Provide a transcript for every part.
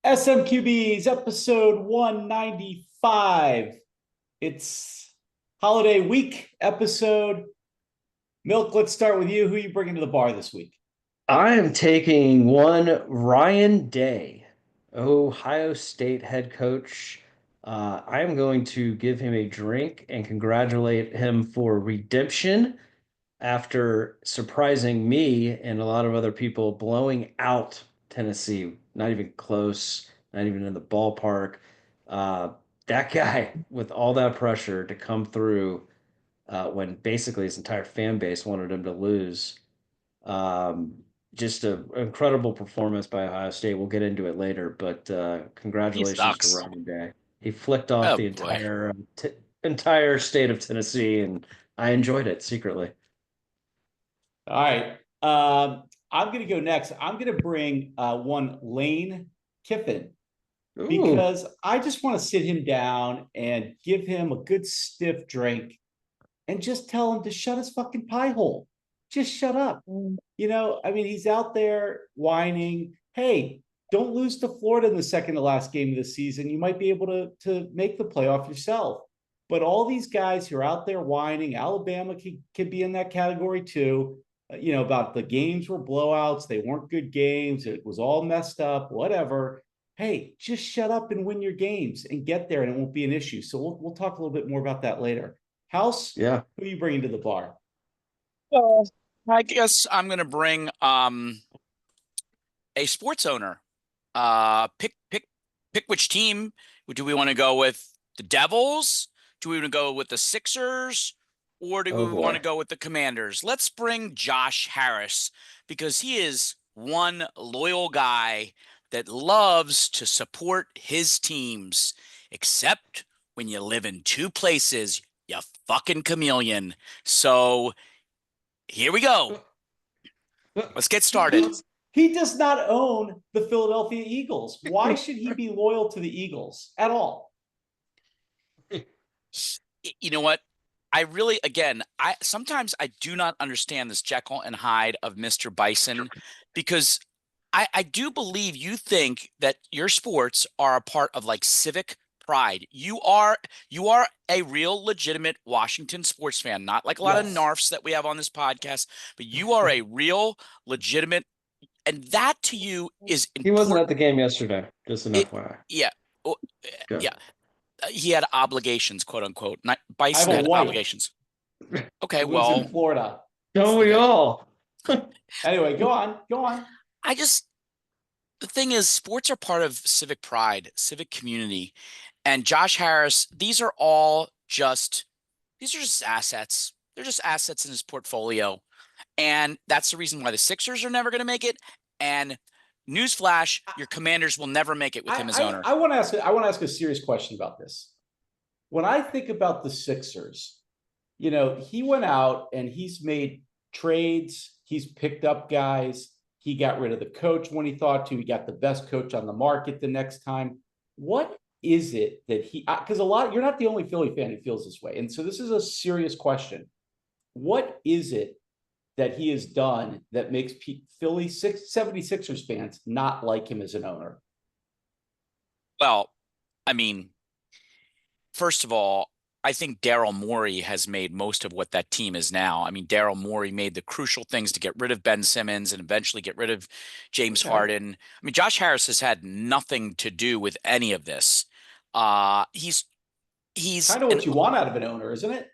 SMQB's episode 195. It's holiday week episode. Milk, let's start with you. Who are you bringing to the bar this week? I am taking one Ryan Day, Ohio State head coach. I am going to give him a drink and congratulate him for redemption after surprising me and a lot of other people blowing out Tennessee. Not even close, not even in the ballpark. Uh, that guy, with all that pressure to come through when basically his entire fan base wanted him to lose. Um, just an incredible performance by Ohio State. We'll get into it later, but He congratulations to sucks. Ryan Day. He flicked off Oh the boy. entire state of Tennessee, and I enjoyed it secretly. All right. I'm going to go next. I'm going to bring one Lane Kiffin Ooh, because I just want to sit him down and give him a good stiff drink and just tell him to shut his fucking pie hole. Just shut up. I mean, he's out there whining. Hey, don't lose to Florida in the second to last game of the season. You might be able to make the playoff yourself. But all these guys who are out there whining, Alabama could be in that category too. About the games were blowouts. They weren't good games. It was all messed up, whatever. Hey, just shut up and win your games and get there, and it won't be an issue. So we'll talk a little bit more about that later. House, yeah. who are you bringing to the bar? Well, I guess I'm gonna bring a sports owner. Pick which team. Do we want to go with the Devils? Do we want to go with the Sixers? Or do Oh we want boy. to go with the Commanders? Let's bring Josh Harris because he is one loyal guy that loves to support his teams, except when you live in two places, you fucking chameleon. So here we go. Let's get He, started. he, he does not own the Philadelphia Eagles. Why should he be loyal to the Eagles at all? You know what? I sometimes I do not understand this Jekyll and Hyde of Mr. Bison because I do believe you think that your sports are a part of like civic pride. You are a real legitimate Washington sports fan, not like a lot of Yes. narfs that we have on this podcast, but you are a real legitimate, and that to you is He wasn't at important. the game yesterday, just an It FYI. Yeah. Oh, Go. yeah. He had obligations, quote unquote. Not I have Bison a had wife obligations. Okay, who lives in well, Florida. Don't we okay. all? Anyway, go on. Go on. I just The thing is, sports are part of civic pride, civic community. And Josh Harris, these are just assets. They're just assets in his portfolio. And that's the reason why the Sixers are never going to make it. And newsflash, your Commanders will never make it with him as I, owner. I, I want to ask I want to ask a serious question about this. When I think about the Sixers, he went out and he's made trades, he's picked up guys, he got rid of the coach when he thought to, he got the best coach on the market the next time. What is it that because you're not the only Philly fan who feels this way. And so this is a serious question. What is it that he has done that makes Philly 76ers fans not like him as an owner? Well, I mean, first of all, I think Daryl Morey has made most of what that team is now. I mean, Daryl Morey made the crucial things to get rid of Ben Simmons and eventually get rid of James Okay. Harden. I mean, Josh Harris has had nothing to do with any of this. Uh, he's he's Kind of an what you want out of an owner, isn't it?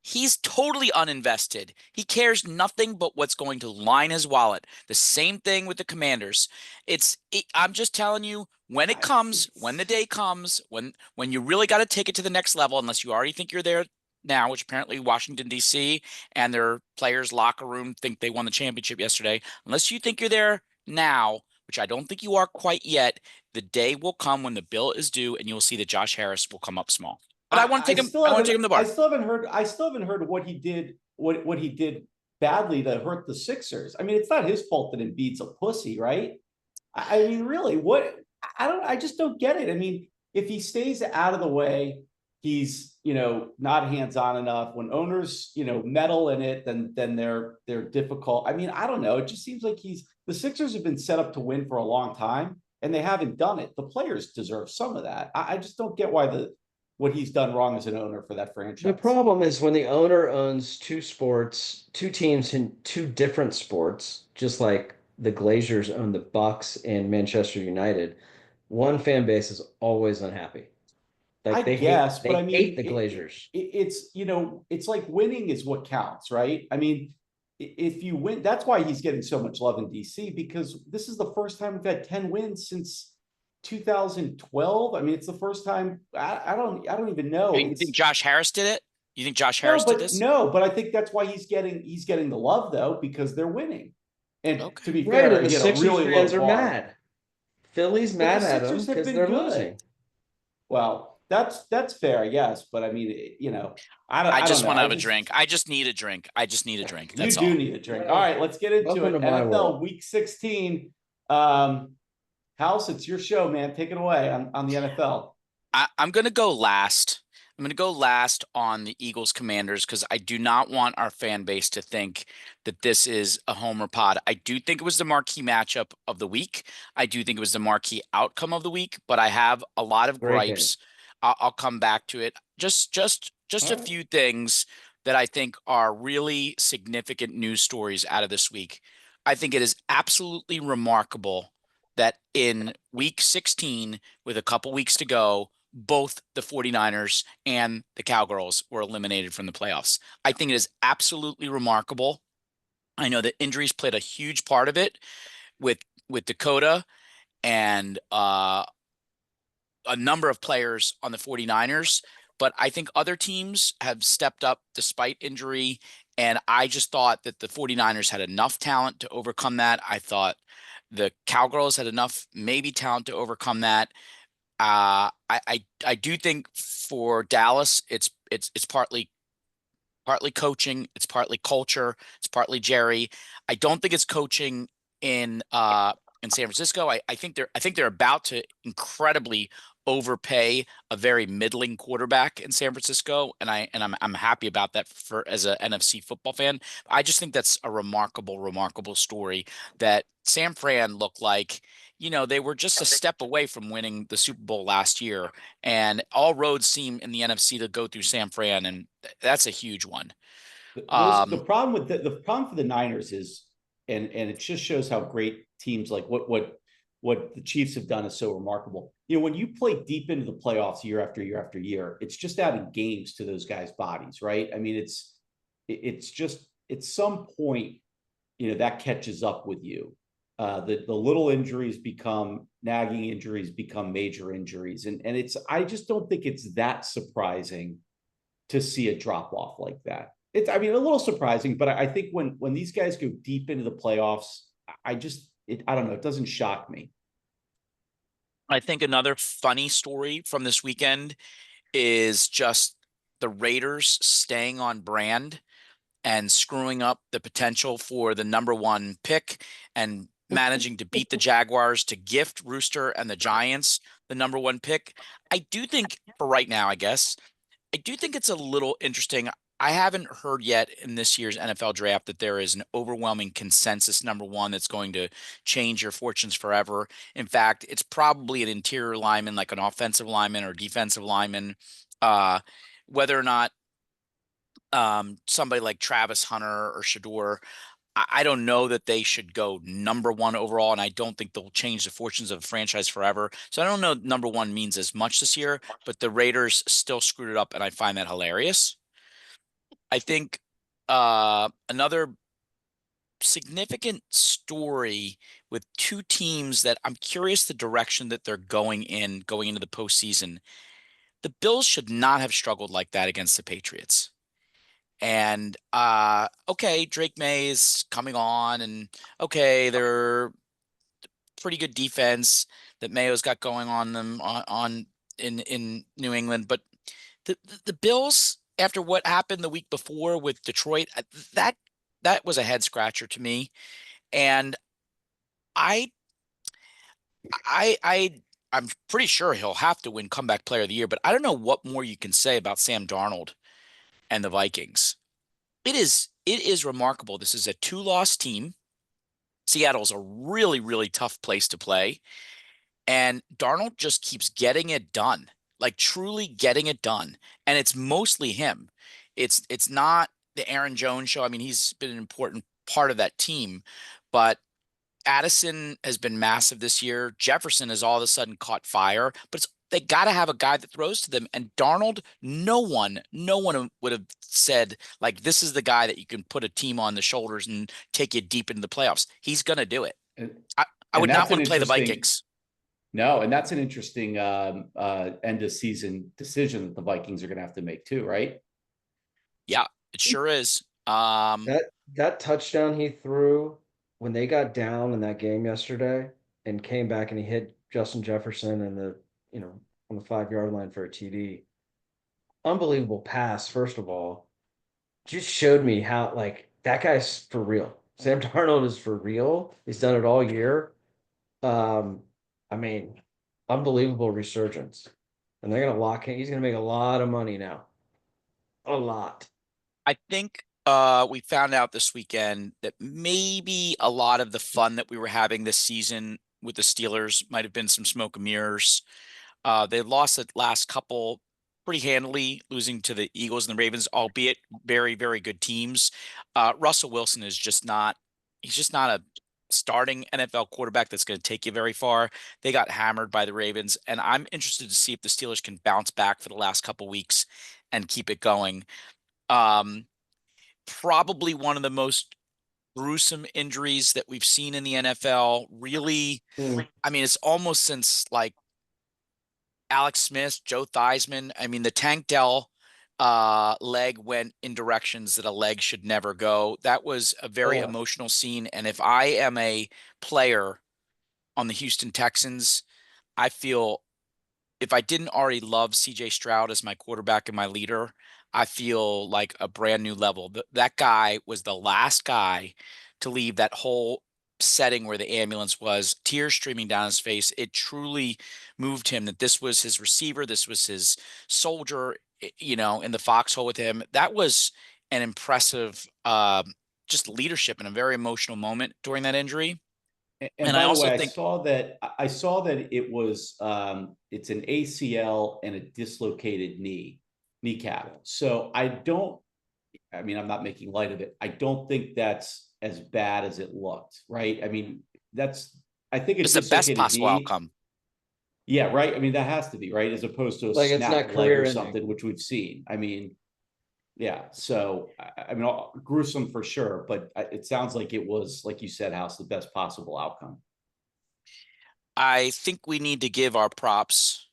He's totally uninvested. He cares nothing but what's going to line his wallet. The same thing with the Commanders. I'm just telling you, when it comes, when the day comes, when you really got to take it to the next level, unless you already think you're there now, which apparently Washington, D.C. and their players' locker room think they won the championship yesterday, unless you think you're there now, which I don't think you are quite yet, the day will come when the bill is due and you'll see that Josh Harris will come up small. But I want to I take him. still I want to haven't take him to the I bar. still haven't heard what he did what he did badly to hurt the Sixers. I mean, it's not his fault that Embiid's a pussy, right? I mean, really, what I just don't get it. I mean, if he stays out of the way, he's not hands-on enough. When owners, meddle in it, then they're difficult. I mean, I don't know. It just seems like the Sixers have been set up to win for a long time. and they haven't done it. The players deserve some of that. I just don't get why what he's done wrong as an owner for that franchise. The problem is when the owner owns two sports, two teams in two different sports, just like the Glazers own the Bucks and Manchester United, one fan base is always unhappy. I Like guess, but I they hate mean, the Glazers. it's it's like winning is what counts, right? I mean, if you win, that's why he's getting so much love in DC, because this is the first time we've had 10 wins since 2012. I mean, it's the first time. I don't even know. You think Josh Harris did it? You think Josh No, Harris did but this? no, but I think that's why he's getting the love though, because they're winning. And Okay. to be Right, fair, and the he had a Sixers really fans low are bar. mad. Philly's But mad the at them Sixers have because been they're good. losing. Well, that's fair, I guess. But I mean, I I don't just know. want to have a drink. I just need a drink. I just need a drink. You That's do all. need a drink. All right, let's get into Welcome it. to my NFL world. Week 16. House, it's your show, man. Take it away on the NFL. I'm going to go last. I'm going to go last on the Eagles Commanders because I do not want our fan base to think that this is a homer pod. I do think it was the marquee matchup of the week. I do think it was the marquee outcome of the week, but I have a lot of Great game. gripes. I'll come back to it. Just a few things that I think are really significant news stories out of this week. I think it is absolutely remarkable that in week 16, with a couple weeks to go, both the 49ers and the Cowgirls were eliminated from the playoffs. I think it is absolutely remarkable. I know that injuries played a huge part of it with Dakota and a number of players on the 49ers, but I think other teams have stepped up despite injury. And I just thought that the 49ers had enough talent to overcome that. I thought the Cowgirls had enough maybe talent to overcome that. I do think for Dallas, it's partly coaching, it's partly culture, it's partly Jerry. I don't think it's coaching in San Francisco. I think they're about to incredibly overpay a very middling quarterback in San Francisco, and I'm happy about that for as a NFC football fan. I just think that's a remarkable story that San Fran looked like, they were just a step away from winning the Super Bowl last year, and all roads seem in the NFC to go through San Fran, and that's a huge one. The problem with the problem for the Niners is, and it just shows how great teams like what the Chiefs have done is so remarkable. When you play deep into the playoffs year after year after year, it's just adding games to those guys' bodies, right? I mean, it's just at some point, that catches up with you. The little injuries become nagging injuries, become major injuries, and I just don't think it's that surprising to see a drop off like that. It's, I mean, a little surprising, but I think when these guys go deep into the playoffs, I don't know, it doesn't shock me. I think another funny story from this weekend is just the Raiders staying on brand and screwing up the potential for the number one pick and managing to beat the Jaguars to gift Rooster and the Giants the number one pick. I do think for right now, I guess, I do think it's a little interesting. I haven't heard yet in this year's NFL draft that there is an overwhelming consensus number one that's going to change your fortunes forever. In fact, it's probably an interior lineman, like an offensive lineman or defensive lineman. Whether or not somebody like Travis Hunter or Shador, I don't know that they should go number one overall, and I don't think they'll change the fortunes of the franchise forever. So I don't know number one means as much this year, but the Raiders still screwed it up, and I find that hilarious. I think another significant story with two teams that I'm curious the direction that they're going into the postseason. The Bills should not have struggled like that against the Patriots. And okay, Drake May is coming on, and okay, they're pretty good defense that Mayo's got going on them on in New England, but the Bills, after what happened the week before with Detroit, that was a head scratcher to me. And I I I I'm pretty sure he'll have to win comeback player of the year, but I don't know what more you can say about Sam Darnold and the Vikings. It is remarkable. This is a 2-loss team. Seattle's a really, really tough place to play. And Darnold just keeps getting it done, like truly getting it done. And it's mostly him. It's not the Aaron Jones show. I mean, he's been an important part of that team, but Addison has been massive this year. Jefferson has all of a sudden caught fire, but they got to have a guy that throws to them. And Darnold, no one would have said, like, this is the guy that you can put a team on the shoulders and take you deep into the playoffs. He's going to do it. And, I and would not that's an want to play the interesting Vikings. no, and that's an interesting end of season decision that the Vikings are going to have to make too, right? Yeah, it sure is. That touchdown he threw when they got down in that game yesterday and came back and he hit Justin Jefferson in the on the 5 yard line for a TD. Unbelievable pass, first of all. Just showed me how like that guy's for real. Sam Darnold is for real. He's done it all year. I mean, unbelievable resurgence. And they're gonna lock him. He's gonna make a lot of money now. A lot. I think we found out this weekend that maybe a lot of the fun that we were having this season with the Steelers might have been some smoke and mirrors. They lost the last couple pretty handily, losing to the Eagles and the Ravens, albeit very, very good teams. Russell Wilson is just not, he's just not a starting NFL quarterback that's going to take you very far. They got hammered by the Ravens, and I'm interested to see if the Steelers can bounce back for the last couple weeks and keep it going. Um, Probably one of the most gruesome injuries that we've seen in the NFL. Really, I mean, it's almost since like Alex Smith, Joe Theismann. I mean, the Tank Dell leg went in directions that a leg should never go. That was a very Oh, emotional scene. And if I am a player on the Houston Texans, I feel if I didn't already love CJ Stroud as my quarterback and my leader, I feel like a brand new level. That guy was the last guy to leave that whole setting where the ambulance was, tears streaming down his face. It truly moved him that this was his receiver, this was his soldier, in the foxhole with him. That was an impressive just leadership in a very emotional moment during that injury. And And I by the also way, think I saw that it was it's an ACL and a dislocated kneecap. So I mean, I'm not making light of it. I don't think that's as bad as it looked, right? I mean, I think a it's the best dislocated possible knee. outcome. Yeah, right. I mean, that has to be right, as opposed to a like it's not snapped leg or career ending. something, which we've seen. I mean, yeah. So I mean, gruesome for sure, but it sounds like it was, like you said, House, the best possible outcome. I think we need to give our props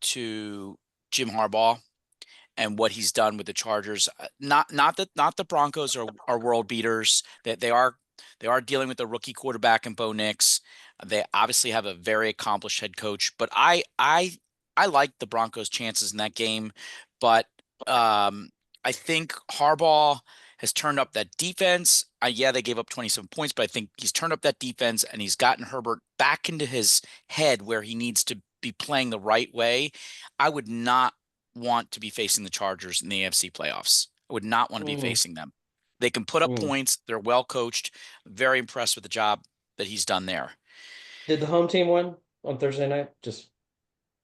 to Jim Harbaugh and what he's done with the Chargers. Not the Broncos are world beaters. That they are dealing with a rookie quarterback in Bo Nix. They obviously have a very accomplished head coach, but I like the Broncos' chances in that game. But I think Harbaugh has turned up that defense. Yeah, they gave up 27 points, but I think he's turned up that defense and he's gotten Herbert back into his head where he needs to be playing the right way. I would not want to be facing the Chargers in the AFC playoffs. I would not want to be facing them. They can put up points. They're well coached. Very impressed with the job that he's done there. Did the home team win on Thursday night? Just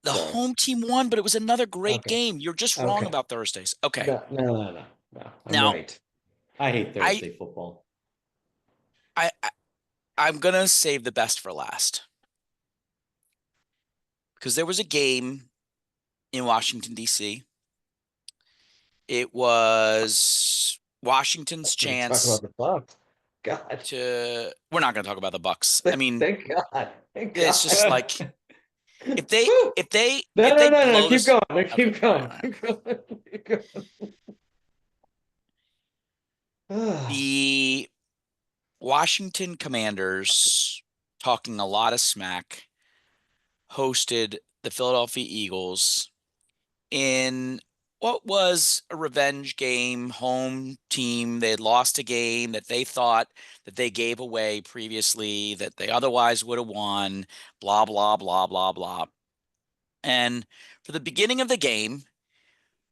The sorry. home team won, but it was another great Okay. game. You're just wrong about Thursdays. Okay. No. I'm Now, right. I hate Thursday football. I'm gonna save the best for last because there was a game in Washington, D.C. It was Washington's Talk chance about the Bucks. God. we're not going to talk about the Bucks. I mean, Thank God. Thank it's God. just like if they No. blow Keep this. going. Okay, Keep all going. right. Keep going. The Washington Commanders, talking a lot of smack, hosted the Philadelphia Eagles in what was a revenge game, home team. They had lost a game that they thought that they gave away previously, that they otherwise would have won, blah, blah, blah, blah, blah. And for the beginning of the game,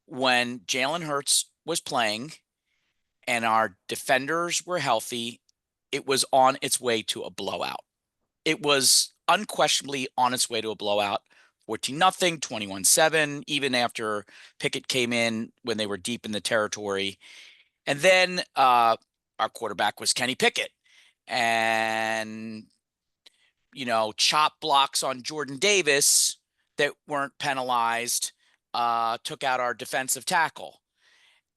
when Jalen Hurts was playing and our defenders were healthy, it was on its way to a blowout. It was unquestionably on its way to a blowout. 14-0, 21-7, even after Pickett came in when they were deep in the territory. And then our quarterback was Kenny Pickett. And, chop blocks on Jordan Davis that weren't penalized took out our defensive tackle.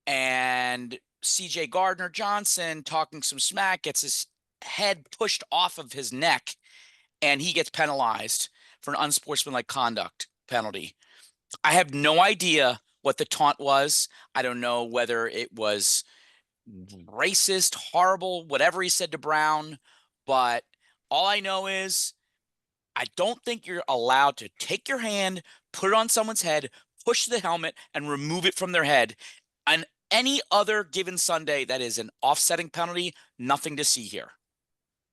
And C.J. Gardner-Johnson, talking some smack, gets his head pushed off of his neck, and he gets penalized for an unsportsmanlike conduct penalty. I have no idea what the taunt was. I don't know whether it was racist, horrible, whatever he said to Brown. But all I know is I don't think you're allowed to take your hand, put it on someone's head, push the helmet, and remove it from their head. On any other given Sunday, that is an offsetting penalty. Nothing to see here.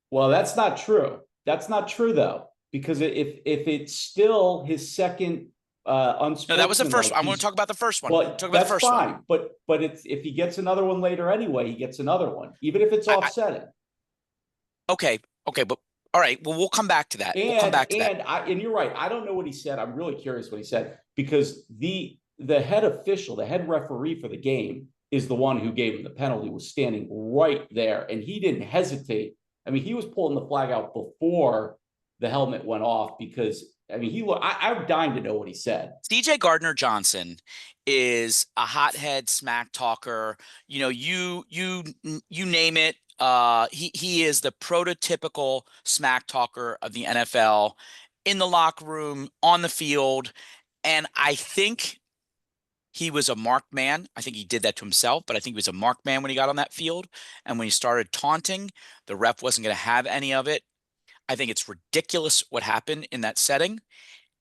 Well, that's not true. That's not true, though, because if it's still his second unsportsmanlike. No, that was the first one. I want to talk about the first one. Well, talk about that's the first fine. one. But it's, if he gets another one later anyway, he gets another one, even if it's offsetting. Okay, but all right. Well, we'll come back to that. We'll come back to that. And you're right. I don't know what he said. I'm really curious what he said, because the head official, the head referee for the game, is the one who gave him the penalty, was standing right there, and he didn't hesitate. I mean, he was pulling the flag out before the helmet went off, because I mean, I'm dying to know what he said. C.J. Gardner-Johnson is a hothead smack talker. You name it. He is the prototypical smack talker of the NFL, in the locker room, on the field. And I think he was a marked man. I think he did that to himself, but I think he was a marked man when he got on that field. And when he started taunting, the ref wasn't going to have any of it. I think it's ridiculous what happened in that setting.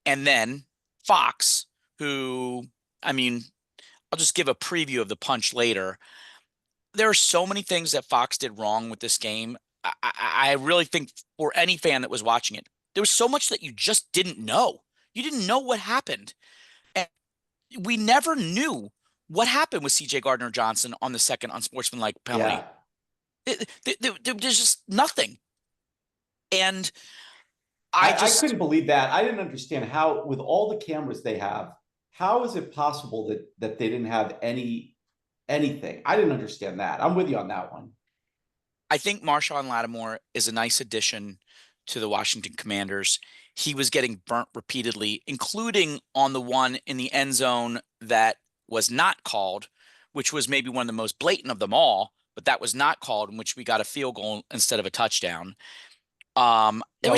And then Fox, who, I mean, I'll just give a preview of the punch later. There are so many things that Fox did wrong with this game. I really think, for any fan that was watching it, there was so much that you just didn't know. You didn't know what happened. And we never knew what happened with C.J. Gardner-Johnson on the second unsportsmanlike penalty. Yeah. There's just nothing. And I couldn't believe that. I didn't understand how, with all the cameras they have, how is it possible that they didn't have anything? I didn't understand that. I'm with you on that one. I think Marshawn Lattimore is a nice addition to the Washington Commanders. He was getting burnt repeatedly, including on the one in the end zone that was not called, which was maybe one of the most blatant of them all, but that was not called, in which we got a field goal instead of a touchdown. There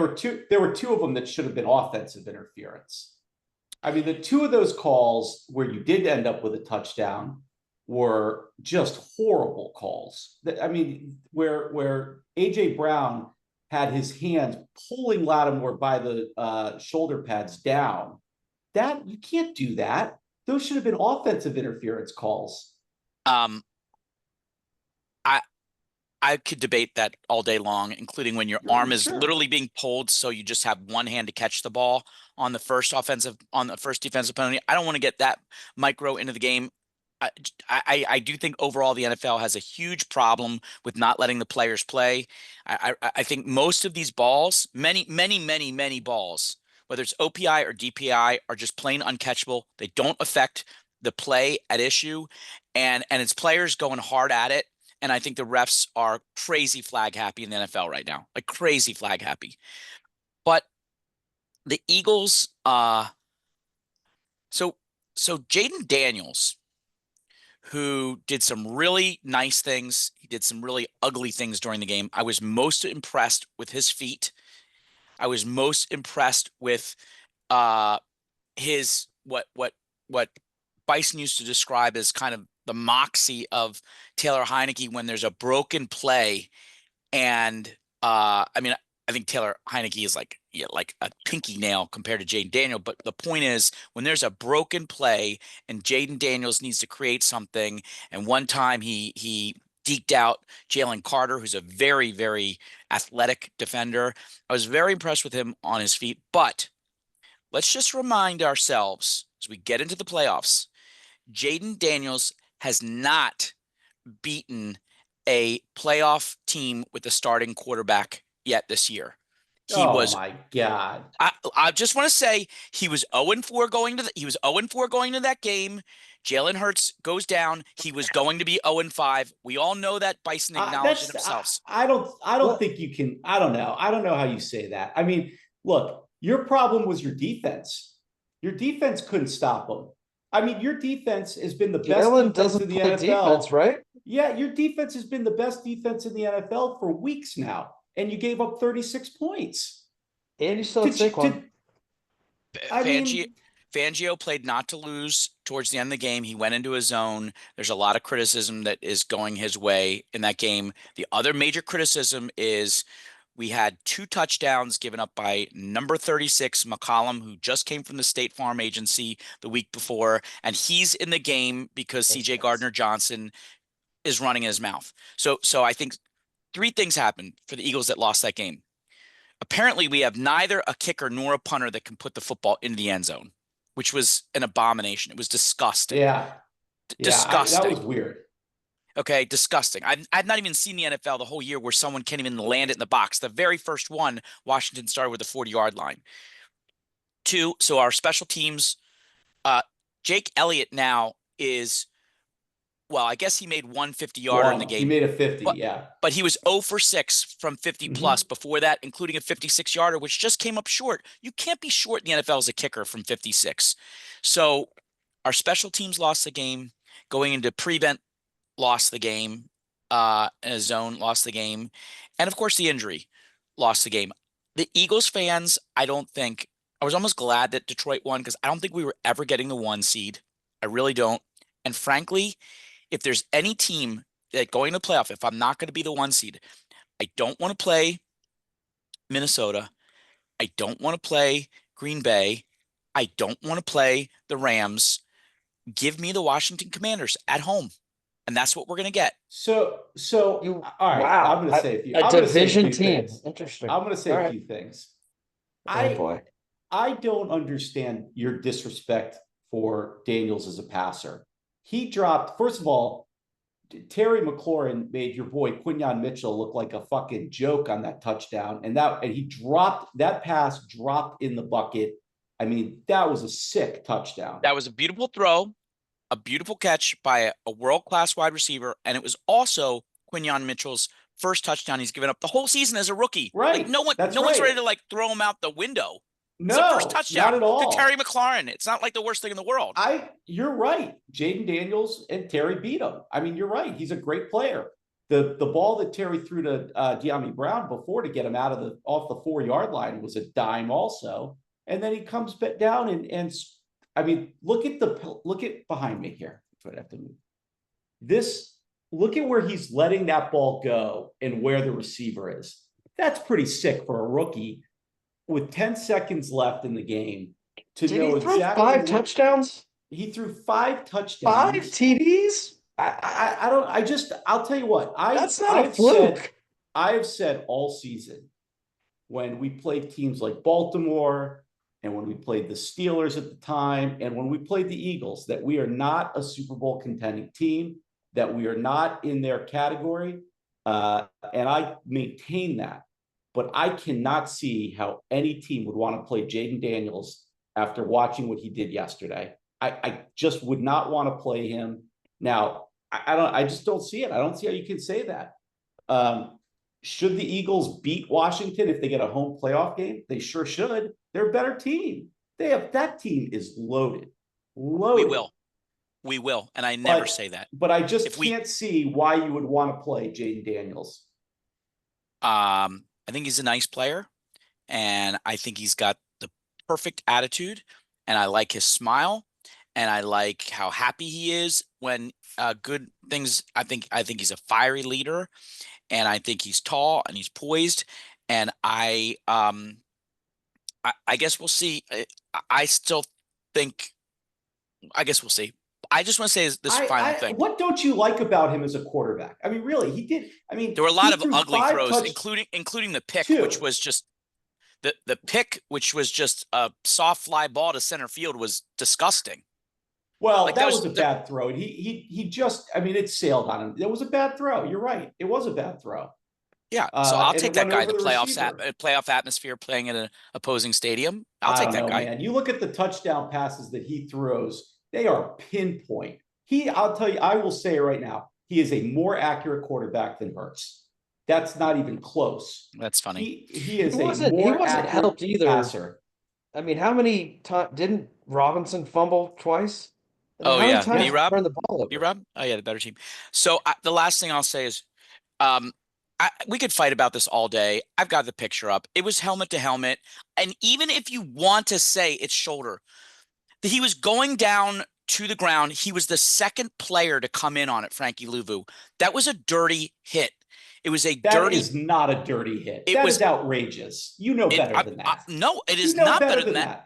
were two of them that should have been offensive interference. I mean, the two of those calls where you did end up with a touchdown were just horrible calls. I mean, where AJ Brown had his hands pulling Lattimore by the shoulder pads down. That, you can't do that. Those should have been offensive interference calls. I could debate that all day long, including when your arm is literally being pulled, so you just have one hand to catch the ball on the first defensive penalty. I don't want to get that micro into the game. I do think overall the NFL has a huge problem with not letting the players play. I think most of these balls, many balls, whether it's OPI or DPI, are just plain uncatchable. They don't affect the play at issue, and it's players going hard at it. And I think the refs are crazy flag happy in the NFL right now, like crazy flag happy. But the Eagles, so Jayden Daniels, who did some really nice things, he did some really ugly things during the game. I was most impressed with his feet. I was most impressed with his what Bison used to describe as kind of the moxie of Taylor Heineke when there's a broken play. And I mean, I think Taylor Heineke is like a pinky nail compared to Jayden Daniels. But the point is, when there's a broken play and Jayden Daniels needs to create something, and one time he deked out Jalen Carter, who's a very, very athletic defender. I was very impressed with him on his feet. But let's just remind ourselves, as we get into the playoffs, Jayden Daniels has not beaten a playoff team with a starting quarterback yet this year. He Oh was my God. I just want to say he was 0-4 going to he was 0-4 going to that game. Jalen Hurts goes down. He was going to be 0-5. We all know that. Bison acknowledged it themselves. I don't What? think you can. I don't know. I don't know how you say that. I mean, look, your problem was your defense. Your defense couldn't stop them. I mean, your defense has been the best Jalen defense in doesn't the play defense, NFL. right? Yeah, your defense has been the best defense in the NFL for weeks now, and you gave up 36 points. And you still To, had Saquon. to I Fangio, mean, Fangio played not to lose towards the end of the game. He went into his zone. There's a lot of criticism that is going his way in that game. The other major criticism is we had 2 touchdowns given up by number 36, McCollum, who just came from the State Farm Agency the week before, and he's in the game because Makes CJ sense. Gardner-Johnson is running his mouth. So I think 3 things happened for the Eagles that lost that game. Apparently, we have neither a kicker nor a punter that can put the football in the end zone, which was an abomination. It was disgusting. yeah, that was Disgusting. weird. Okay, disgusting. I've not even seen the NFL the whole year where someone can't even land it in the box. The very first one, Washington started with the 40-yard line. 2, so our special teams, Jake Elliott now is, well, I guess he made 1 50-yarder in the He game, made a 50. but Yeah. but he was 0 for 6 from 50 plus before that, including a 56-yarder, which just came up short. You can't be short in the NFL as a kicker from 56. So our special teams lost the game. Going into prevent, lost the game. In a zone, lost the game. And of course, the injury lost the game. The Eagles fans, I was almost glad that Detroit won because I don't think we were ever getting the 1 seed. I really don't. And frankly, if there's any team that going to the playoff, if I'm not going to be the 1 seed, I don't want to play Minnesota. I don't want to play Green Bay. I don't want to play the Rams. Give me the Washington Commanders at home. And that's what we're going to get. So You all right, wow. I'm going to say a few. A I'm going to say a division few team. things. Interesting. I'm going to say All a right. few things. Oh boy. I don't understand your disrespect for Daniels as a passer. He dropped, first of all, Terry McLaurin made your boy Quinyon Mitchell look like a fucking joke on that touchdown. And he dropped that pass, dropped in the bucket. I mean, that was a sick touchdown. That was a beautiful throw, a beautiful catch by a world-class wide receiver, and it was also Quinyon Mitchell's first touchdown he's given up the whole season as a rookie. Right. Like no one's right. ready to like throw him out the window. No, it's the first touchdown not at all. to Terry McLaurin. It's not like the worst thing in the world. You're right. Jayden Daniels and Terry beat him. I mean, you're right. He's a great player. The ball that Terry threw to De'Ami Brown before to get him off the 4-yard line was a dime also. And then he comes back down and I mean, look at behind me here. That's what I have to move. Look at where he's letting that ball go and where the receiver is. That's pretty sick for a rookie with 10 seconds left in the game to Did know he throw exactly 5 touchdowns? He threw 5 touchdowns. 5 TDs? I'll tell you what. That's not a fluke. I have said all season when we played teams like Baltimore and when we played the Steelers at the time and when we played the Eagles that we are not a Super Bowl contending team, that we are not in their category. And I maintain that. But I cannot see how any team would want to play Jayden Daniels after watching what he did yesterday. I just would not want to play him. Now, I just don't see it. I don't see how you can say that. Should the Eagles beat Washington if they get a home playoff game? They sure should. They're a better team. That team is loaded. Loaded. We will. And I never say that. But I just can't see why you would want to play Jayden Daniels. I think he's a nice player, and I think he's got the perfect attitude, and I like his smile, and I like how happy he is when good things. I think he's a fiery leader, and I think he's tall and he's poised, and I guess we'll see. I still think. I guess we'll see. I just want to say this final thing. What don't you like about him as a quarterback? I mean, really, he did. I mean, there were a lot of ugly throws, including the pick, which was just the pick, which was just a soft fly ball to center field, was disgusting. Well, like that was a bad throw. He just, I mean, it sailed on him. It was a bad throw. You're right. It was a bad throw. Yeah, so I'll and take that run guy. over The the receiver. playoff atmosphere playing at an opposing stadium. I'll I take don't that know, guy. man. You look at the touchdown passes that he throws, they are pinpoint. I'll tell you, I will say it right now, he is a more accurate quarterback than Hurts. That's not even close. That's funny. He is He a wasn't more helped accurate either. passer. I mean, how many times didn't Robinson fumble twice? I mean, Oh how many yeah, times did he B-Rob, turn the ball over? B-Rob. Oh yeah, the better team. So the last thing I'll say is, um, we could fight about this all day. I've got the picture up. It was helmet to helmet, and even if you want to say it's shoulder, he was going down to the ground. He was the second player to come in on it, Frankie Louvu. That was a dirty hit. It was a That dirty. is not a dirty hit. It That was is outrageous. You know better than that. no, it You is know not better better than than that. that.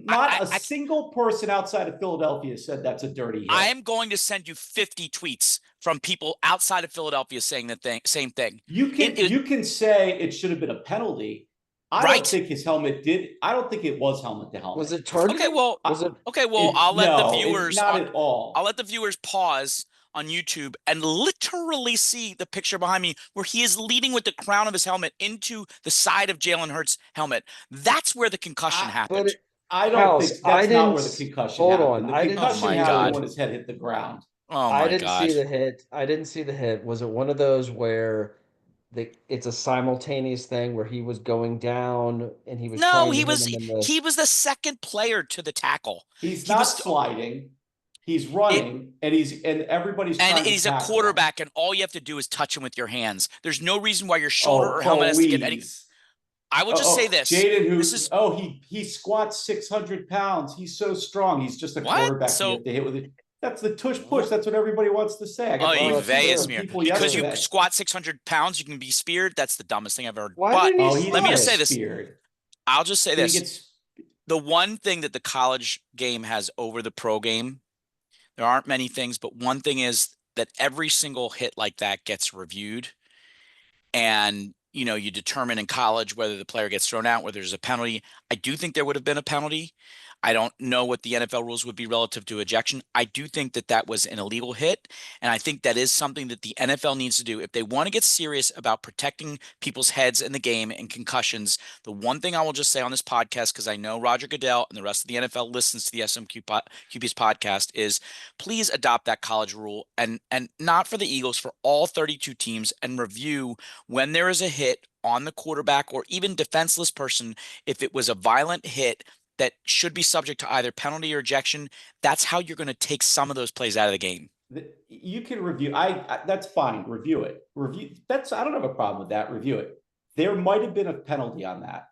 Not a single person outside of Philadelphia said that's a dirty hit. I am going to send you 50 tweets from people outside of Philadelphia saying the same thing. You can say it should have been a penalty. I right? don't think his helmet did. I don't think it was helmet to helmet. Was it targeted? Okay, well, was it? okay, well, I'll let the viewers not at all. I'll let the viewers pause on YouTube and literally see the picture behind me where he is leading with the crown of his helmet into the side of Jalen Hurts' helmet. That's where the concussion happened. But I don't House, think that's not where the concussion hold happened. on. The concussion happened when his head hit the ground. Oh I my didn't God. see the hit. I didn't see the hit. Was it one of those where it's a simultaneous thing where he was going down and he was No, trying to he hit was him in the he was the second player to the tackle. He's He not was sliding. He's running, and everybody's and trying to he's a tackle quarterback, him. and all you have to do is touch him with your hands. There's no reason why your shoulder or helmet has to get any. I will just say this. Jayden, he squats 600 pounds. He's so strong. He's just a What? quarterback. So you have to hit with it. That's the tush push. That's what everybody wants to say. I got smear. people Because yesterday. you squat 600 pounds, you can be speared. That's the dumbest thing I've ever heard. Why But did he let me just say speared? this. I'll just say Did this. The one thing that the college game has over the pro game, there aren't many things, but one thing is that every single hit like that gets reviewed. And, you determine in college whether the player gets thrown out, whether there's a penalty. I do think there would have been a penalty. I don't know what the NFL rules would be relative to ejection. I do think that that was an illegal hit. And I think that is something that the NFL needs to do. If they want to get serious about protecting people's heads in the game and concussions, the one thing I will just say on this podcast, because I know Roger Goodell and the rest of the NFL listens to the QB's podcast, is please adopt that college rule and not for the Eagles, for all 32 teams, and review when there is a hit on the quarterback or even defenseless person, if it was a violent hit that should be subject to either penalty or ejection. That's how you're going to take some of those plays out of the game. You can review. That's fine. Review it. I don't have a problem with that. Review it. There might have been a penalty on that,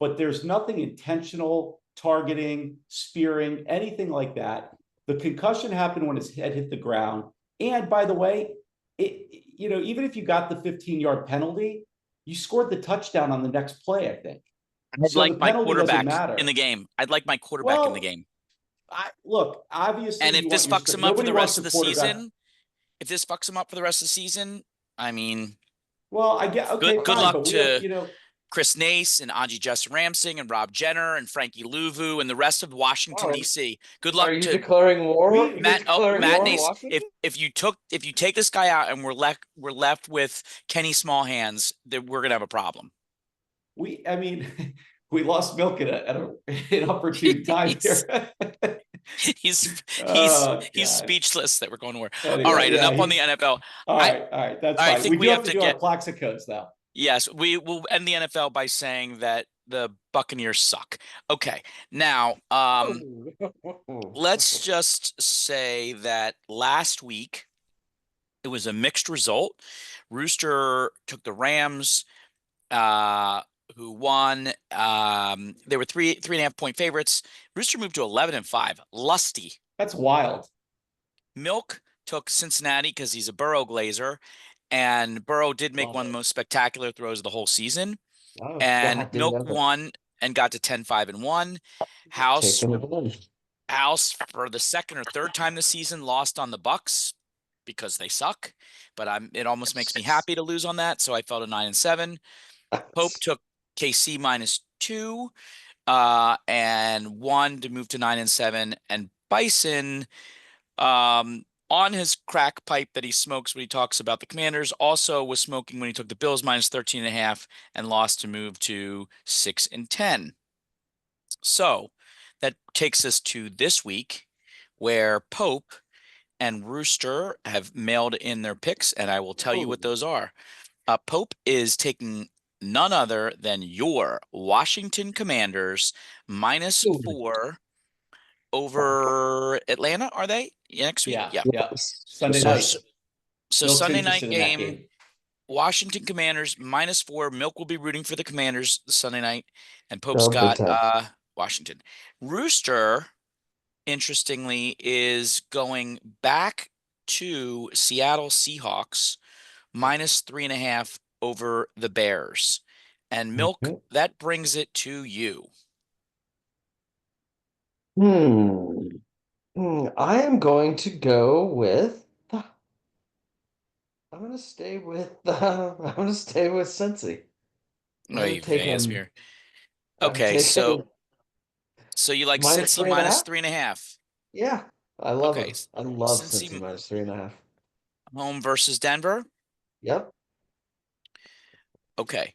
but there's nothing intentional, targeting, spearing, anything like that. The concussion happened when his head hit the ground. And by the way, even if you got the 15-yard penalty, you scored the touchdown on the next play, I think. I'd like my quarterback in the game. I'd like my quarterback in the game. Look, obviously, and if this fucks him up for the rest of the season, I mean, well, I get okay. Good luck to Chris Nace and Anji Jessamramsing and Rob Jenner and Frankie Louvu and the rest of Washington D.C. Good luck. Are you declaring war? Matt Nace. If you take this guy out and we're left with Kenny Smallhands, then we're gonna have a problem. We lost Milk at an opportune time here. He's speechless that we're going to war. Anyway, all right, enough on the NFL. All right, that's fine. I think we have to do our Plaxicos though. Yes, we will end the NFL by saying that the Buccaneers suck. Okay, now let's just say that last week it was a mixed result. Rooster took the Rams, who won. They were 3.5 point favorites. Rooster moved to 11-5. Lusty. That's wild. Milk took Cincinnati because he's a Burrow glazer, and Burrow did make one of the most spectacular throws of the whole season. And Milk won and got to 10-5-1. House for the second or third time this season lost on the Bucks because they suck. But it almost makes me happy to lose on that, so I fell to 9-7. Pope took KC -2 and won to move to 9-7. And Bison on his crack pipe that he smokes when he talks about the Commanders, also was smoking when he took the Bills minus 13.5 and lost to move to 6-10. So that takes us to this week where Pope and Rooster have mailed in their picks, and I will tell you what those are. Pope is taking none other than your Washington Commanders minus 4 over Atlanta. Are they next week? Yeah, Yeah. yeah. Sunday So- night. So Milk's Sunday night interested in that game, game. Washington Commanders minus 4. Milk will be rooting for the Commanders Sunday night, and Pope's Oh, big got time. Washington. Rooster, interestingly, is going back to Seattle Seahawks minus 3.5 over the Bears. And Milk, that brings it to you. I am going to go with. I'm going to stay with. I'm going to stay with Cincy. I'm Oh, going to you take Vegas him. beer. I'm Okay, taking so you like minus Cincy three and a minus half. 3.5. Yeah, I love Okay, him. I love Cincy Cincy minus 3.5. home versus Denver. Yep. Okay.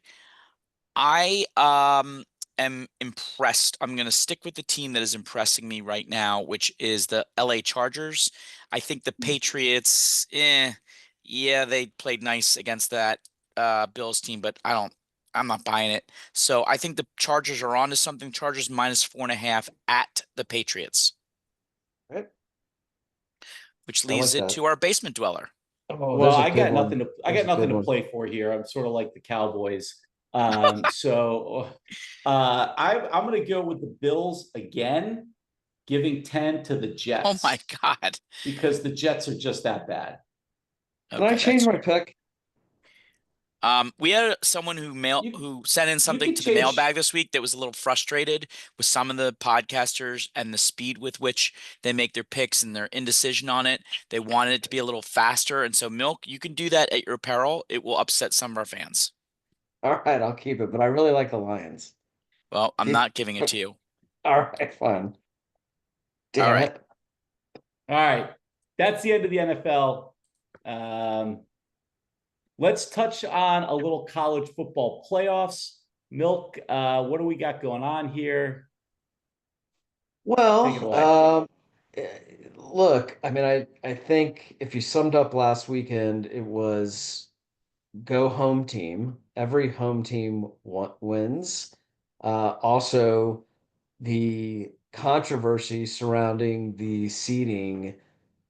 I am impressed. I'm going to stick with the team that is impressing me right now, which is the LA Chargers. I think the Patriots, yeah, they played nice against that Bills team, but I'm not buying it. So I think the Chargers are on to something. Chargers minus 4.5 at the Patriots, Right. which I leaves like it that. to our basement dweller. Oh, Well, there's a I good got one. nothing to I There's got a good nothing to one. play for here. I'm sort of like the Cowboys. So I'm gonna go with the Bills again, giving 10 to the Oh my Jets God. because the Jets are just that bad. Can I Okay, change that's my pick? We had someone You who sent in you something could to the change. mailbag this week that was a little frustrated with some of the podcasters and the speed with which they make their picks and their indecision on it. They wanted it to be a little faster, and so Milk, you can do that at your peril. It will upset some of our fans. All right, I'll keep it, but I really like the Lions. Well, I'm Keep. not giving it to you. All right, fine. All Damn right. it. All right. That's the end of the NFL. Let's touch on a little college football playoffs. Milk, what do we got going on here? Take it Well, away. look, I mean, I think if you summed up last weekend, it was go home team. Every home team wins. Also, the controversy surrounding the seeding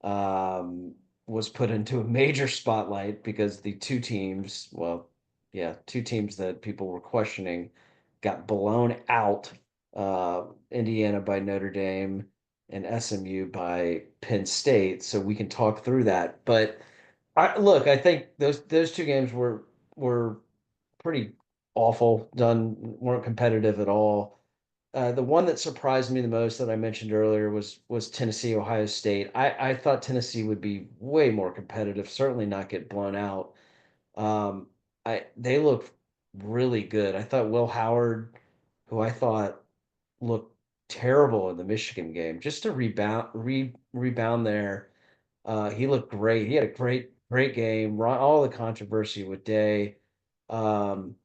um, was put into a major spotlight because the two teams, well, yeah, two teams that people were questioning got blown out. Indiana by Notre Dame and SMU by Penn State. So we can talk through that. But look, I think those two games were pretty awful, weren't competitive at all. The one that surprised me the most that I mentioned earlier was Tennessee, Ohio State. I thought Tennessee would be way more competitive, certainly not get blown out. Um, they look really good. I thought Will Howard, who I thought looked terrible in the Michigan game, just to rebound there. He looked great. He had a great game. All the controversy with Day. Um,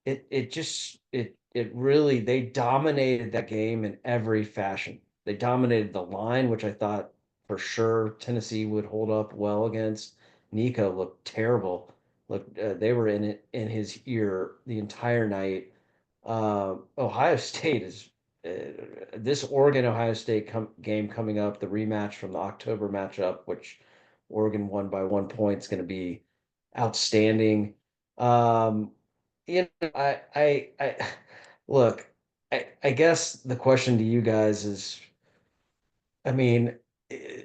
it really they dominated that game in every fashion. They dominated the line, which I thought for sure Tennessee would hold up well against. Nico looked terrible. Look, they were in it in his ear the entire night. Ohio State is this Oregon Ohio State game coming up, the rematch from the October matchup, which Oregon won by 1 point, is going to be outstanding. Um, I look. I guess the question to you guys is, I mean, eh,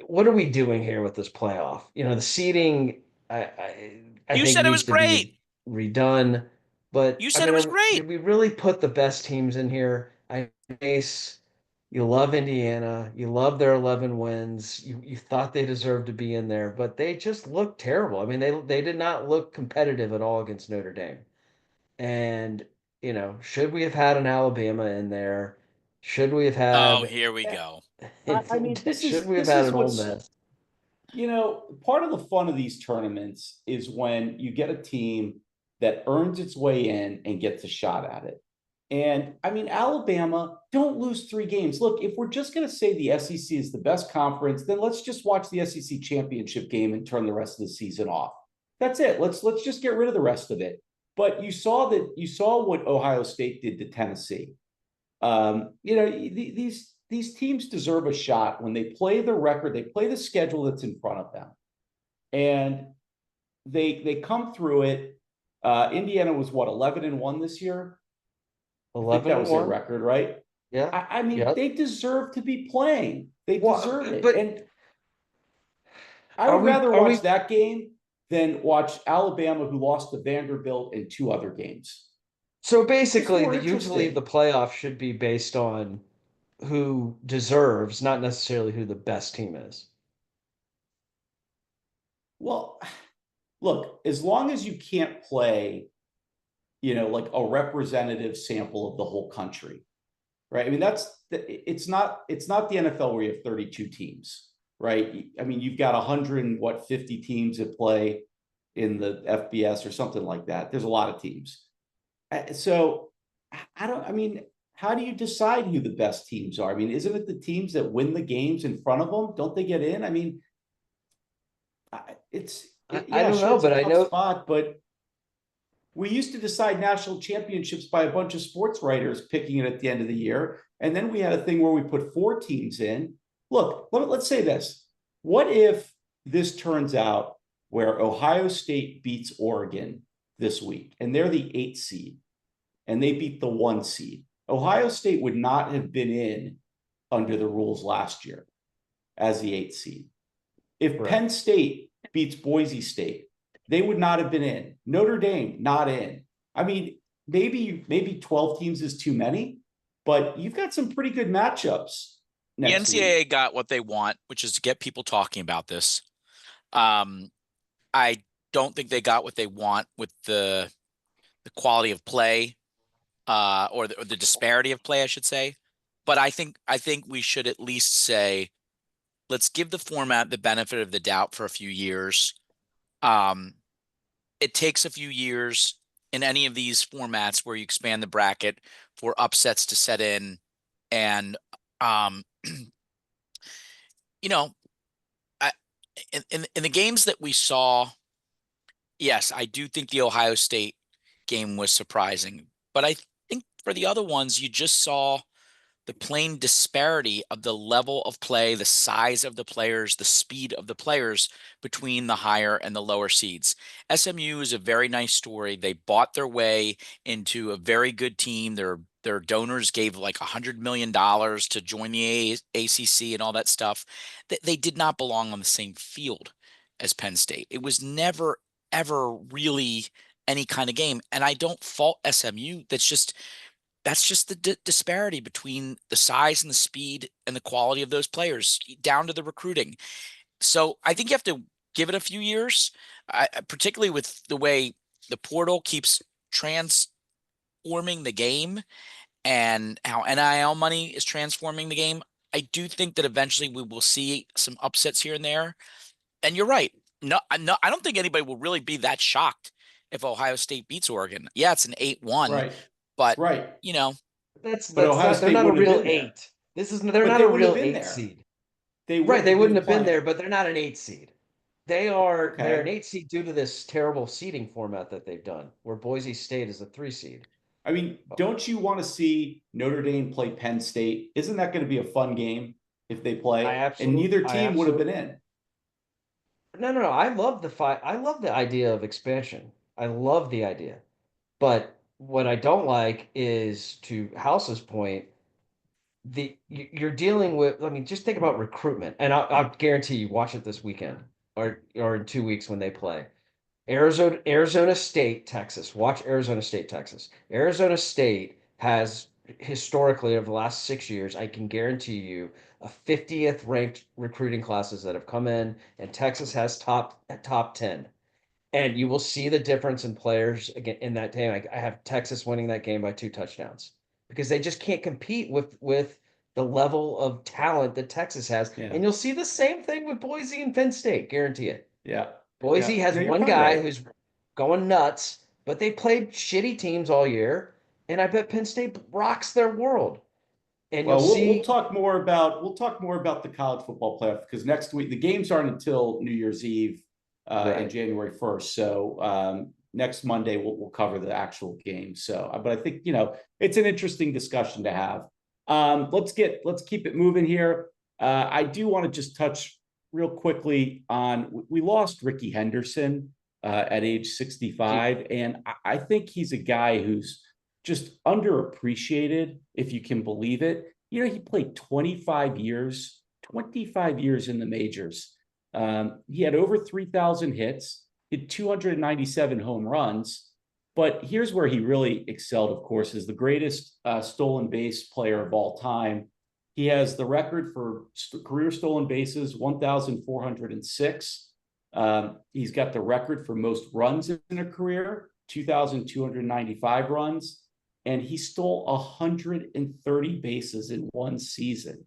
what are we doing here with this playoff? The seating, I You think said it was needs to great. be redone. But You I said it mean, was great. did we really put the best teams in here? Ace, you love Indiana, you love their 11 wins. You thought they deserved to be in there, but they just looked terrible. I mean, they did not look competitive at all against Notre Dame. And, should we have had an Alabama in there? Should we have Oh, had, here we go. I mean, should we have had this is an Ole what's Miss? Part of the fun of these tournaments is when you get a team that earns its way in and gets a shot at it. And I mean, Alabama, don't lose 3 games. Look, if we're just going to say the SEC is the best conference, then let's just watch the SEC championship game and turn the rest of the season off. That's it. Let's just get rid of the rest of it. But you saw what Ohio State did to Tennessee. These teams deserve a shot when they play the record, they play the schedule that's in front of them, and they come through it. Indiana was what, 11-1 this year? I think that was their record, right? Yeah. I mean, they deserve to be playing. They deserve it. But and I would rather watch that game than watch Alabama, who lost to Vanderbilt in 2 other games. So basically, usually the playoff should be based on who deserves, not necessarily who the best team is. Well, look, as long as you can't play, like a representative sample of the whole country, right? I mean, it's not the NFL where you have 32 teams, right? I mean, you've got 50 teams that play in the FBS or something like that. There's a lot of teams. So how do you decide who the best teams are? I mean, isn't it the teams that win the games in front of them? Don't they get in? I mean, I don't know, but I know spot, but we used to decide national championships by a bunch of sports writers picking it at the end of the year. And then we had a thing where we put 4 teams in. Look, let's say this. What if this turns out where Ohio State beats Oregon this week and they're the 8th seed and they beat the 1 seed? Ohio State would not have been in under the rules last year as the 8th seed. If Penn State beats Boise State, they would not have been in. Notre Dame, not in. I mean, maybe 12 teams is too many, but you've got some pretty good matchups. The NCAA got what they want, which is to get people talking about this. I don't think they got what they want with the quality of play, or the disparity of play, I should say. But I think we should at least say, let's give the format the benefit of the doubt for a few years. It takes a few years in any of these formats where you expand the bracket for upsets to set in. And, in the games that we saw, yes, I do think the Ohio State game was surprising. But I think for the other ones, you just saw the plain disparity of the level of play, the size of the players, the speed of the players between the higher and the lower seeds. SMU is a very nice story. They bought their way into a very good team. Their donors gave like $100 million to join the ACC and all that stuff. They did not belong on the same field as Penn State. It was never, ever really any kind of game. And I don't fault SMU. That's just the disparity between the size and the speed and the quality of those players down to the recruiting. So I think you have to give it a few years, particularly with the way the portal keeps transforming the game and how NIL money is transforming the game. I do think that eventually we will see some upsets here and there. And you're right. No, I don't think anybody will really be that shocked if Ohio State beats Oregon. Yeah, it's an 8-1. Right. But right. That's Ohio State, they're not a real 8. They're not a real 8 seed. They wouldn't have been there, but they're not an 8 seed. They're an 8 seed due to this terrible seeding format that they've done, where Boise State is a 3 seed. I mean, don't you want to see Notre Dame play Penn State? Isn't that going to be a fun game if they play? And neither team would have been in. No. I love the fight. I love the idea of expansion. I love the idea. But what I don't like is, to House's point, you're dealing with. I mean, just think about recruitment, and I'll guarantee you watch it this weekend or in 2 weeks when they play. Arizona State, Texas. Watch Arizona State, Texas. Arizona State has historically, over the last 6 years, I can guarantee you, a 50th ranked recruiting classes that have come in, and Texas has top 10. And you will see the difference in players again in that game. I have Texas winning that game by 2 touchdowns because they just can't compete with the level of talent that Texas has. Yeah. And you'll see the same thing with Boise and Penn State, guarantee it. Yeah. Boise Yeah. has No, you're one probably guy right. who's going nuts, but they played shitty teams all year, and I bet Penn State rocks their world. And you'll Well, we'll see talk more about the college football playoff because next week the games aren't until New Year's Eve and January 1st. So next Monday we'll cover the actual game. So, but I think it's an interesting discussion to have. Let's keep it moving here. I do want to just touch real quickly on we lost Rickey Henderson at age 65, and I think he's a guy who's just underappreciated, if you can believe it. He played 25 years in the majors. He had over 3,000 hits, hit 297 home runs. But here's where he really excelled, of course, is the greatest stolen base player of all time. He has the record for career stolen bases, 1,406. He's got the record for most runs in a career, 2,295 runs. And he stole 130 bases in one season.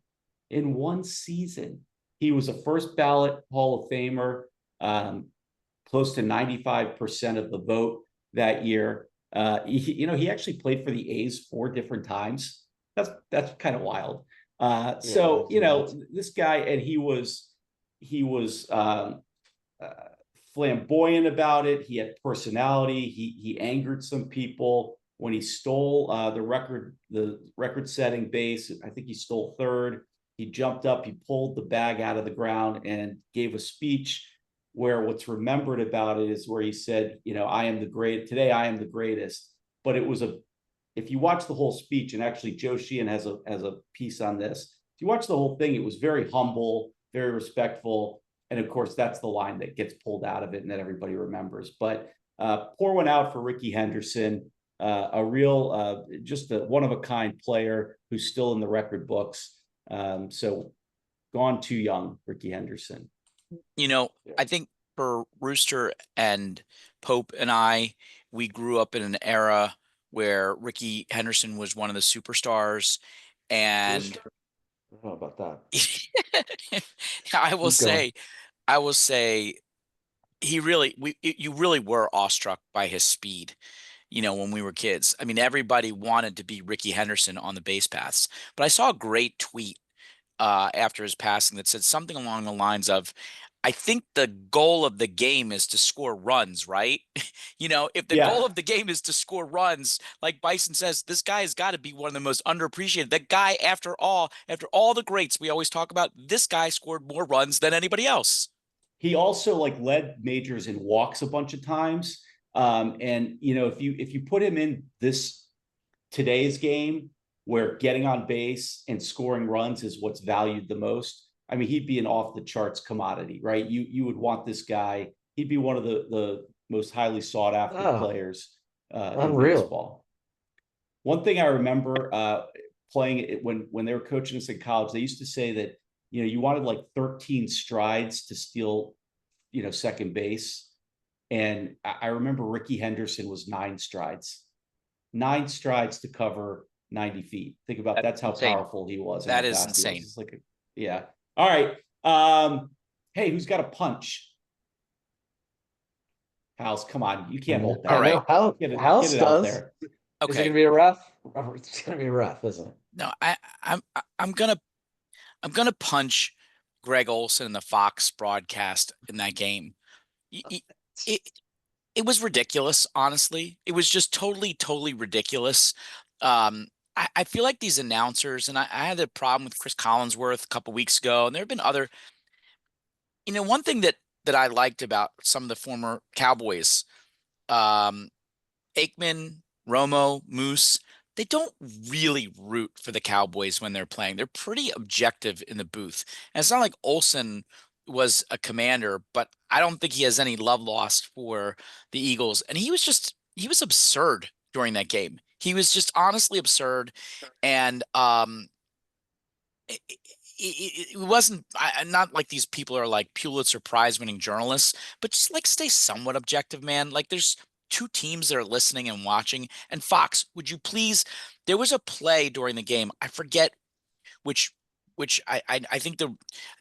In one season, he was a first ballot Hall of Famer, close to 95% of the vote that year. He actually played for the A's 4 different times. That's kind of wild. This guy, and he was flamboyant about it. He had personality. He angered some people. When he stole the record-setting base, I think he stole third. He jumped up, he pulled the bag out of the ground and gave a speech where what's remembered about it is where he said, I am the great, today I am the greatest. But it was if you watch the whole speech, and actually Joe Sheehan has a piece on this, if you watch the whole thing, it was very humble, very respectful. And of course, that's the line that gets pulled out of it and that everybody remembers. But pour one out for Rickey Henderson. A real, just a one-of-a-kind player who's still in the record books. So gone too young, Rickey Henderson. I think for Rooster and Pope and we grew up in an era where Rickey Henderson was one of the superstars. And I don't know about that. I will say you really were awestruck by his speed. When we were kids. I mean, everybody wanted to be Rickey Henderson on the base paths. But I saw a great tweet after his passing that said something along the lines of, I think the goal of the game is to score runs, right? If the goal of the game is to score runs, like Bison says, this guy has got to be one of the most underappreciated. That guy, after all the greats we always talk about, this guy scored more runs than anybody else. He also led majors in walks a bunch of times. And if you put him in today's game where getting on base and scoring runs is what's valued the most, I mean, he'd be an off the charts commodity, right? You would want this guy. He'd be one of the most highly sought after players in baseball. One thing I remember playing it when they were coaching us in college, they used to say that you wanted 13 strides to steal second base. And I remember Rickey Henderson was 9 strides to cover 90 feet. Think about that's how powerful he was. That is insane. Yeah. All right. Hey, who's got a punch? House, come on. You can't hold that. All right. Get it does. out there. Okay. Is it gonna be a rough? It's gonna be rough, isn't it? No, I'm gonna punch Greg Olsen in the Fox broadcast in that game. It was ridiculous, honestly. It was just totally ridiculous. I feel like these announcers, and I had a problem with Chris Collinsworth a couple weeks ago, and there have been other. One thing that I liked about some of the former Cowboys, Aikman, Romo, Moose, they don't really root for the Cowboys when they're playing. They're pretty objective in the booth. And it's not like Olsen was a Commander, but I don't think he has any love lost for the Eagles. And he was absurd during that game. He was just honestly absurd. And it wasn't not like these people are like Pulitzer Prize winning journalists, but just stay somewhat objective, man. There's 2 teams that are listening and watching. And Fox, would you please? There was a play during the game. I forget which I think I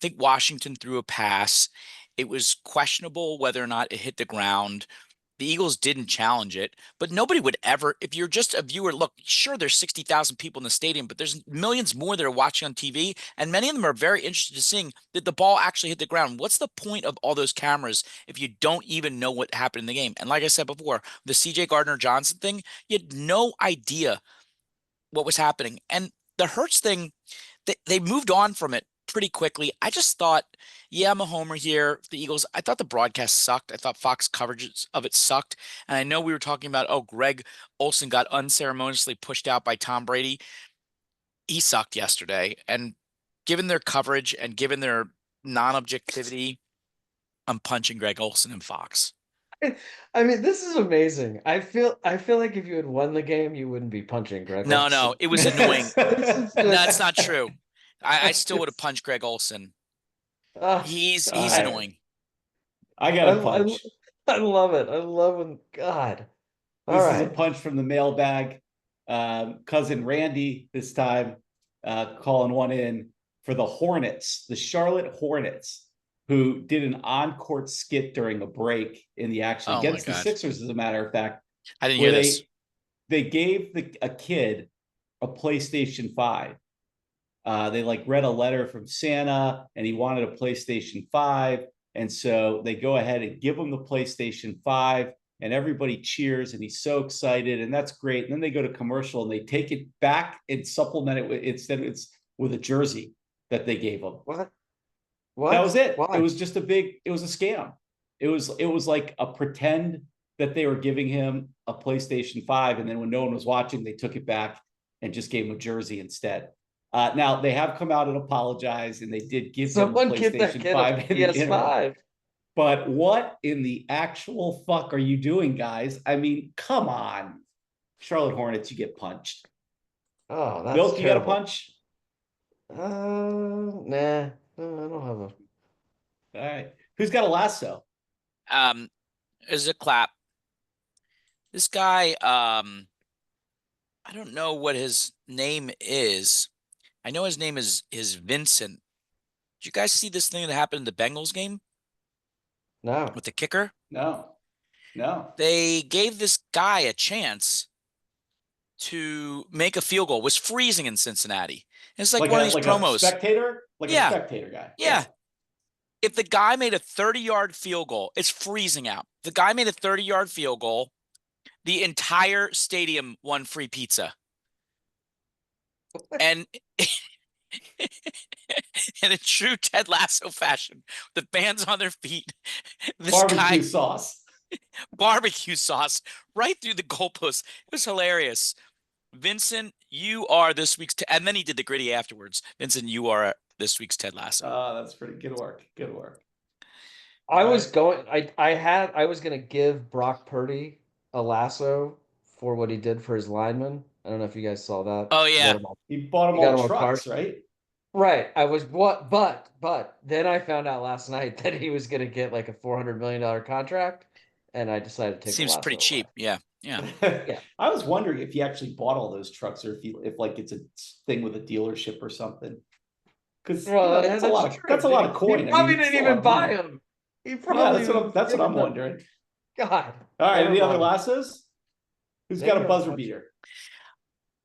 think Washington threw a pass. It was questionable whether or not it hit the ground. The Eagles didn't challenge it, but nobody would ever, if you're just a viewer, look, sure, there's 60,000 people in the stadium, but there's millions more that are watching on TV, and many of them are very interested in seeing that the ball actually hit the ground. What's the point of all those cameras if you don't even know what happened in the game? And like I said before, the CJ Gardner-Johnson thing, you had no idea what was happening. And the Hurts thing, they moved on from it pretty quickly. I just thought, yeah, I'm a homer here. The Eagles, I thought the broadcast sucked. I thought Fox coverage of it sucked. And I know we were talking about, oh, Greg Olsen got unceremoniously pushed out by Tom Brady. He sucked yesterday. And given their coverage and given their non-objectivity, I'm punching Greg Olsen and Fox. I mean, this is amazing. I feel like if you had won the game, you wouldn't be punching Greg No, Olsen. it was annoying. This is No, just, it's not true. I still would have punched Greg Olsen. oh, He's God. annoying. I got a punch. I love it. I love when God. All This is a right. punch from the mailbag. Cousin Randy this time calling one in for the Hornets, the Charlotte Hornets, who did an on-court skit during a break in the action Oh my against the God. Sixers, as a matter of fact, I didn't where hear this. they gave a kid a PlayStation 5. They like read a letter from Santa and he wanted a PlayStation 5. And so they go ahead and give him the PlayStation 5 and everybody cheers and he's so excited and that's great. And then they go to commercial and they take it back and supplement it with, instead it's with a jersey that they gave him. What? That was it. Why? It was just it was a scam. It was like a pretend that they were giving him a PlayStation 5. And then when no one was watching, they took it back and just gave him a jersey instead. Now they have come out and apologized, and they did give Someone him a get that PlayStation kid 5 a in the interim. PS5. But what in the actual fuck are you doing, guys? I mean, come on. Charlotte Hornets, you get punched. Oh, that's Milk, you got a terrible. punch? Nah. I don't have a. All right. Who's got a lasso? Is a clap. This guy, I don't know what his name is. I know his name is Vincent. Did you guys see this thing that happened in the Bengals game No. with the kicker? No. They gave this guy a chance to make a field goal. It was freezing in Cincinnati. It's like one of these promos. A spectator? Like Yeah. a spectator guy. Yeah. If the guy made a 30-yard field goal, it's freezing out. The guy made a 30-yard field goal. The entire stadium won free pizza. And in a true Ted Lasso fashion, the band's on their feet. This Barbecue guy, sauce. barbecue sauce right through the goalpost. It was hilarious. Vincent, you are this week's and then he did the gritty afterwards. Vincent, you are this week's Ted Lasso. That's pretty good work. Good work. I was gonna give Brock Purdy a lasso for what he did for his lineman. I don't know if you guys saw that. Oh yeah. He bought them He got all him a trucks, car. right? Right. I was but then I found out last night that he was gonna get like a $400 million contract, and I decided to take the Seems lasso pretty cheap. away. Yeah. Yeah. I was wondering if he actually bought all those trucks or if like it's a thing with a dealership or something. Because Well, that's true. a lot of coin. He probably it's didn't a lot even of buy money. them. He probably That's what I'm wondering. God. All right, never any other mind. lassos? Who's Maybe got a I'll buzzer punch beater?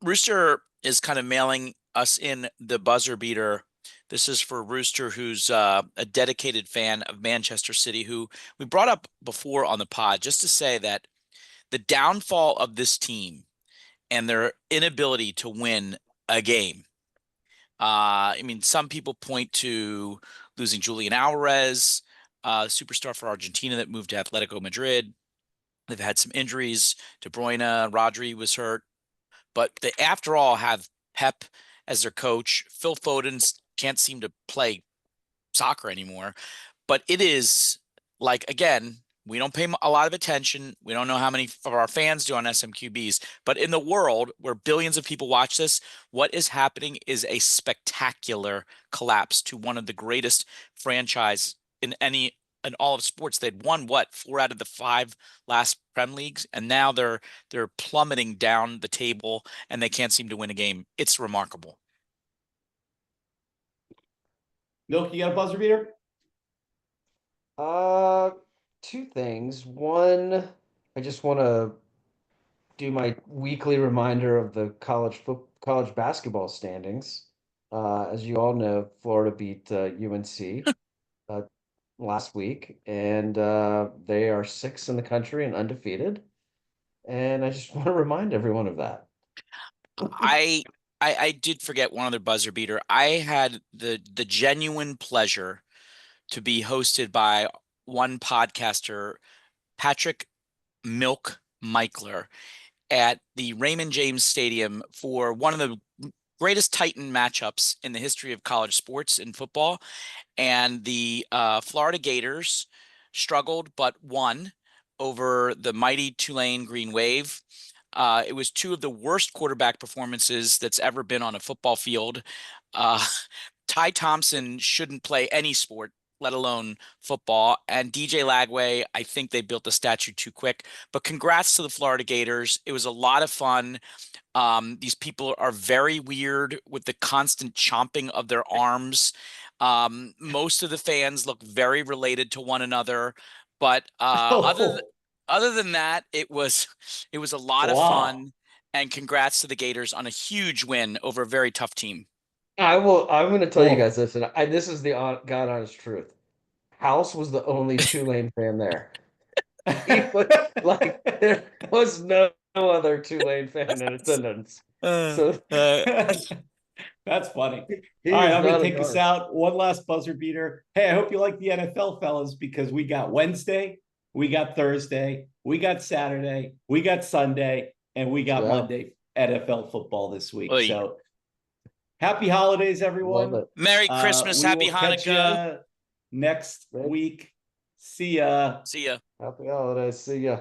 Rooster is kind of mailing us in the buzzer beater. This is for Rooster, who's a dedicated fan of Manchester City, who we brought up before on the pod, just to say that the downfall of this team and their inability to win a game. I mean, some people point to losing Julian Alvarez, superstar for Argentina that moved to Atletico Madrid. They've had some injuries. De Bruyne, Rodri was hurt. But they, after all, have Pep as their coach. Phil Foden can't seem to play soccer anymore. But it is like, again, we don't pay a lot of attention. We don't know how many of our fans do on SMQBs. But in the world where billions of people watch this, what is happening is a spectacular collapse to one of the greatest franchise in all of sports. They'd won 4 out of the 5 last Prem Leagues, and now they're plummeting down the table and they can't seem to win a game. It's remarkable. Milk, you got a buzzer beater? Two things. One, I just want to do my weekly reminder of the college basketball standings. As you all know, Florida beat UNC uh, last week, and they are sixth in the country and undefeated. And I just want to remind everyone of that. I I did forget one other buzzer beater. I had the genuine pleasure to be hosted by one podcaster, Patrick Milk Michler, at the Raymond James Stadium for one of the greatest Titan matchups in the history of college sports and football. And the Florida Gators struggled but won over the mighty Tulane Green Wave. It was two of the worst quarterback performances that's ever been on a football field. Uh, Ty Thompson shouldn't play any sport, let alone football. And DJ Lagway, I think they built the statue too quick. But congrats to the Florida Gators. It was a lot of fun. These people are very weird with the constant chomping of their arms. Most of the fans look very related to one another, but other than that, it was a lot of Wow. fun. And congrats to the Gators on a huge win over a very tough team. I'm going to tell you Cool. guys this, and this is the God honest truth. House was the only Tulane fan there. He was like, there was no other Tulane fan in attendance. So That's funny. he All right, is I'm going not to a take us narc. out. One last buzzer beater. Hey, I hope you like the NFL, fellas, because we got Wednesday, we got Thursday, we got Saturday, we got Sunday, and we got Yeah. Monday NFL football this week. Oy. So happy holidays, Love everyone. it. Merry Christmas, We Happy will catch Hanukkah. ya next Thanks. week. See ya. See ya. Happy holidays. See ya.